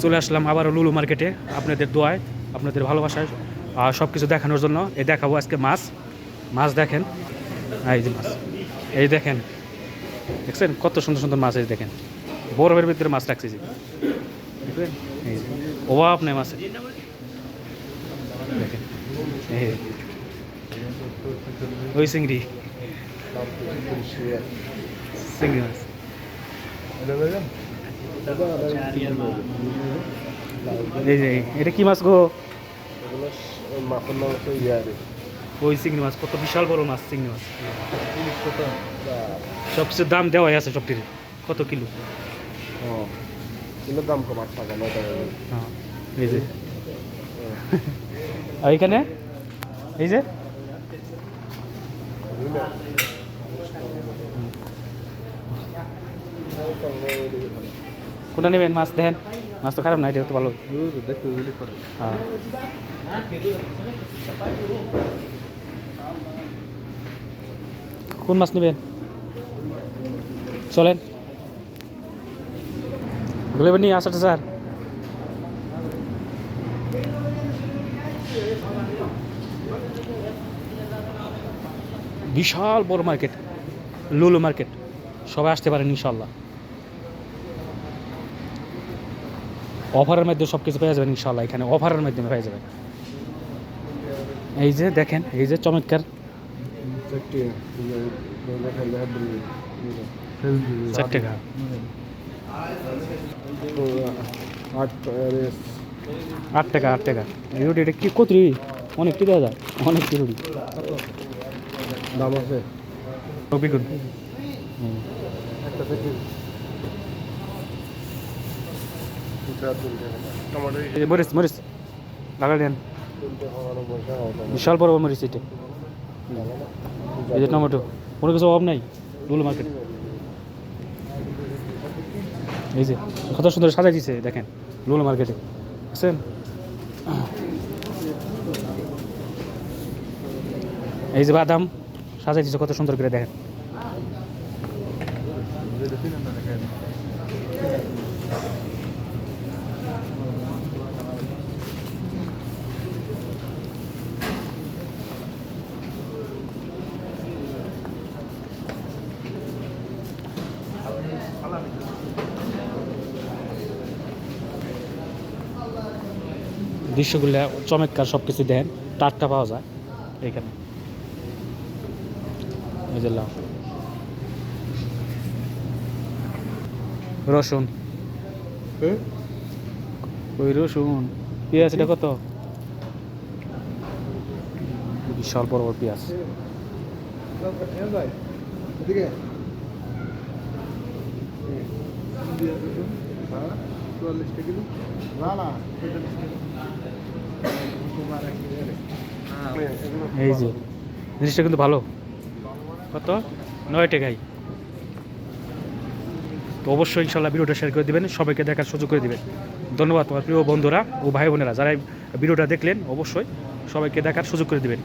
চলে আসলাম আবারও লুলু মার্কেটে আপনাদের দোয়ায় আপনাদের ভালোবাসায় সব কিছু দেখানোর জন্য। এই দেখাবো আজকে মাছ। মাছ দেখেন, এই যে মাছ, এই দেখেন, দেখছেন কত সুন্দর সুন্দর মাছ। এই দেখেন বরফের ভিতরে মাছ রাখছি যে, দেখবেন এই যে অভাব নেই মাছের। দেখেন এই ওই চিংড়ি, চিংড়ি মাছ। এই যে এটা কি মাছ গো? ওই চিংড়ি মাছ, কত বিশাল বড় মাছ চিংড়ি মাছ। সবচেয়ে দাম দেওয়াই আছে সবটির। কত কিলো? কিলোর দাম কম 8 টাকা 9 টাকা। হ্যাঁ এই যে আর এখানে এই যে কোনটা নেবেন? মাছ দেখেন, মাছ তো খারাপ না, এটা তো ভালো। হ্যাঁ কোন মাছ নেবেন? চলেন গুলো নিয়ে আসাটা স্যার। বিশাল বড় মার্কেট, লুলু মার্কেট। সবাই আসতে পারেন ইনশাল্লাহ। অফারের মাধ্যমে সব কিছু পেয়ে যাবেন ইনশাল্লাহ। এখানে অফারের মাধ্যমে পেয়ে যাবেন। এই যে দেখেন, এই যে চমৎকার 4 টাকা। 8 টাকা 8 টাকা। এই রুটি এটা কি কত রি? অনেক টি দেওয়া যায়, অনেক টি রুটি দাম আছে। বিগুন মরিচ মরিচ লাগাই দেন। বিশাল বড় মরিচ এটা। এই যে টমেটো, কোনো কিছু অভাব নাই লুলু মার্কেট। এই যে কত সুন্দর সাজাই দিছে দেখেন লুলু মার্কেটে, বুঝছেন? এই যে বাদাম সাজাই দিছে কত সুন্দর করে দেখেন। দৃশ্যগুলো চমৎকার, সব কিছু দেখেন টাটকা পাওয়া যায় এখানে। এই যে লাউ, রসুন, ওই রসুন, পেঁয়াজ। এটা কত? বিশাল বড় বড় পেঁয়াজ। এই যে জিনিসটা কিন্তু ভালো। কত? 9 টাকায়। তো অবশ্যই ইনশাল্লাহ ভিডিওটা শেয়ার করে দেবেন, সবাইকে দেখার সুযোগ করে দেবেন। ধন্যবাদ তোমার প্রিয় বন্ধুরা ও ভাই বোনেরা যারা ভিডিওটা দেখলেন। অবশ্যই সবাইকে দেখার সুযোগ করে দেবেন।